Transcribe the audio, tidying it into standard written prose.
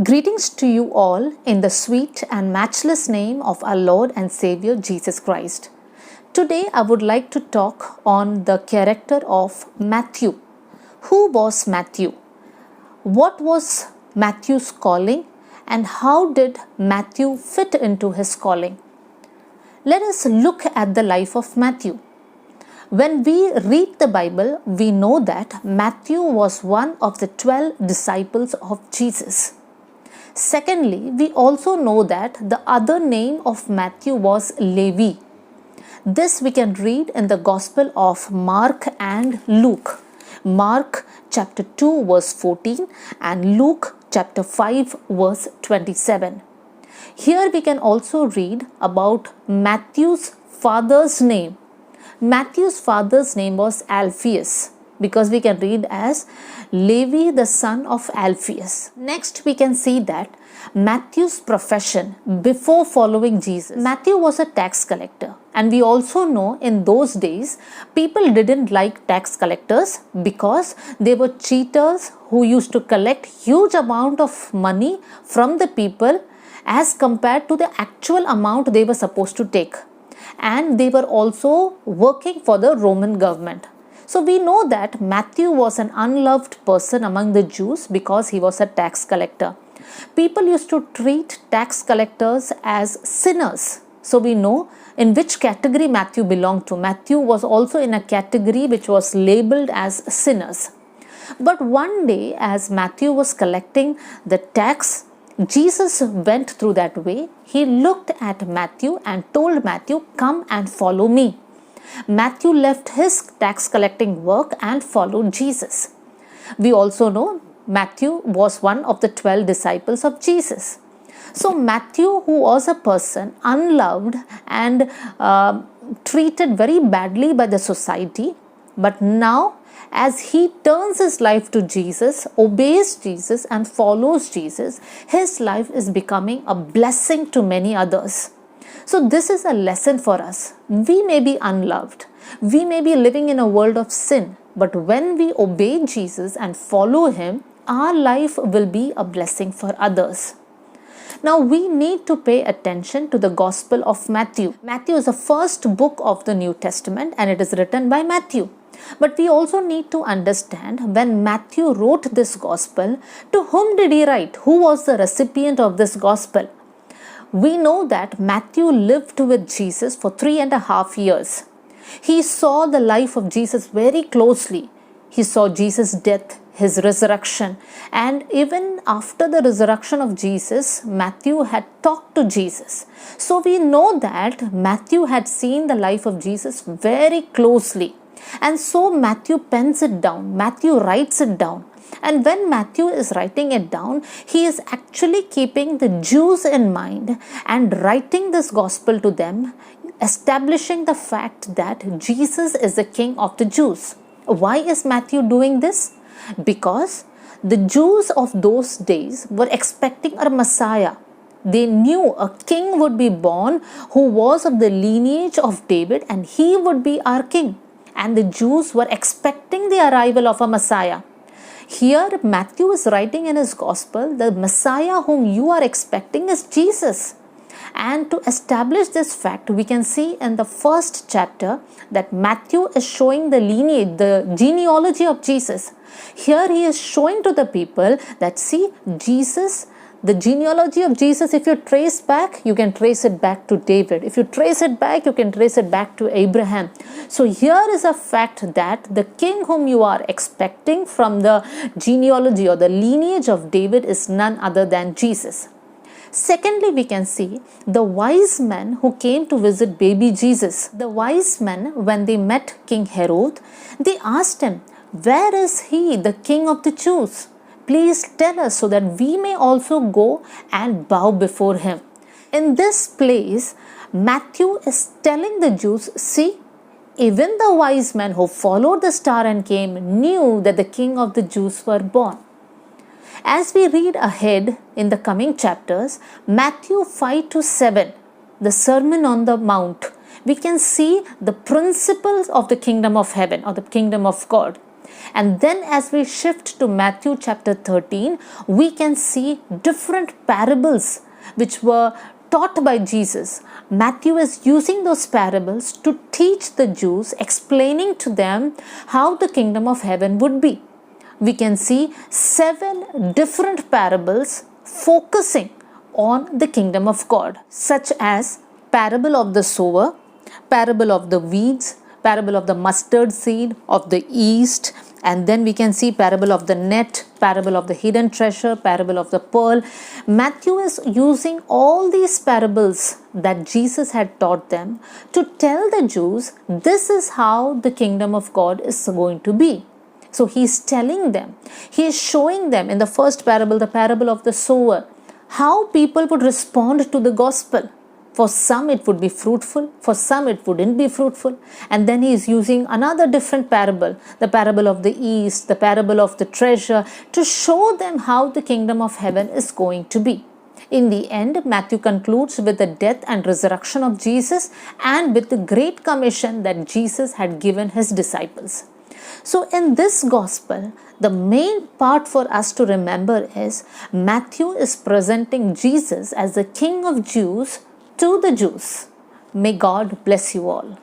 Greetings to you all in the sweet and matchless name of our Lord and Savior Jesus Christ. Today I would like to talk on the character of Matthew. Who was Matthew? What was Matthew's calling and how did Matthew fit into his calling? Let us look at the life of Matthew. When we read the Bible, we know that Matthew was one of the 12 disciples of Jesus. Secondly, we also know that the other name of Matthew was Levi. This we can read in the Gospel of Mark and Luke. Mark chapter 2 verse 14 and Luke chapter 5 verse 27. Here we can also read about Matthew's father's name. Matthew's father's name was Alphaeus, because we can read as Levi the son of Alphaeus. Next we can see that Matthew's profession before following Jesus. Matthew was a tax collector, and we also know in those days people didn't like tax collectors because they were cheaters who used to collect huge amount of money from the people as compared to the actual amount they were supposed to take. And they were also working for the Roman government. So we know that Matthew was an unloved person among the Jews because he was a tax collector. People used to treat tax collectors as sinners. So we know in which category Matthew belonged to. Matthew was also in a category which was labeled as sinners. But one day, as Matthew was collecting the tax, Jesus went through that way. He looked at Matthew and told Matthew, "Come and follow me." Matthew left his tax collecting work and followed Jesus. We also know Matthew was one of the 12 disciples of Jesus. So Matthew, who was a person unloved and treated very badly by the society, but now as he turns his life to Jesus, obeys Jesus and follows Jesus, his life is becoming a blessing to many others. So this is a lesson for us. We may be unloved. We may be living in a world of sin. But when we obey Jesus and follow him, our life will be a blessing for others. Now we need to pay attention to the Gospel of Matthew. Matthew is the first book of the New Testament and it is written by Matthew. But we also need to understand when Matthew wrote this Gospel, to whom did he write? Who was the recipient of this Gospel? We know that Matthew lived with Jesus for 3.5 years. He saw the life of Jesus very closely. He saw Jesus' death, his resurrection, and even after the resurrection of Jesus, Matthew had talked to Jesus. So we know that Matthew had seen the life of Jesus very closely. And so Matthew pens it down. Matthew writes it down. And when Matthew is writing it down, he is actually keeping the Jews in mind and writing this gospel to them, establishing the fact that Jesus is the King of the Jews. Why is Matthew doing this? Because the Jews of those days were expecting a Messiah. They knew a king would be born who was of the lineage of David and he would be our king. And the Jews were expecting the arrival of a Messiah. Here Matthew is writing in his gospel, the Messiah whom you are expecting is Jesus. And to establish this fact, we can see in the first chapter that Matthew is showing the lineage, the genealogy of Jesus. Here he is showing to the people that see Jesus, the genealogy of Jesus, if you trace back, you can trace it back to David. If you trace it back, you can trace it back to Abraham. So here is a fact that the king whom you are expecting from the genealogy or the lineage of David is none other than Jesus. Secondly, we can see the wise men who came to visit baby Jesus. The wise men, when they met King Herod, they asked him, "Where is he, the King of the Jews? Please tell us so that we may also go and bow before him." In this place, Matthew is telling the Jews, see, even the wise men who followed the star and came knew that the King of the Jews were born. As we read ahead in the coming chapters, Matthew 5 to 7, the Sermon on the Mount, we can see the principles of the kingdom of heaven or the kingdom of God. And then as we shift to Matthew chapter 13, we can see different parables which were taught by Jesus. Matthew is using those parables to teach the Jews, explaining to them how the kingdom of heaven would be. We can see 7 different parables focusing on the kingdom of God, such as parable of the sower, parable of the weeds, parable of the mustard seed, of the yeast, and then we can see parable of the net, parable of the hidden treasure, parable of the pearl. Matthew is using all these parables that Jesus had taught them to tell the Jews this is how the kingdom of God is going to be. So he is telling them, he is showing them in the first parable, the parable of the sower, how people would respond to the gospel. For some it would be fruitful, for some it wouldn't be fruitful. And then he is using another different parable, the parable of the yeast, the parable of the treasure, to show them how the kingdom of heaven is going to be. In the end, Matthew concludes with the death and resurrection of Jesus and with the great commission that Jesus had given his disciples. So in this gospel, the main part for us to remember is Matthew is presenting Jesus as the King of Jews to the Jews. May God bless you all.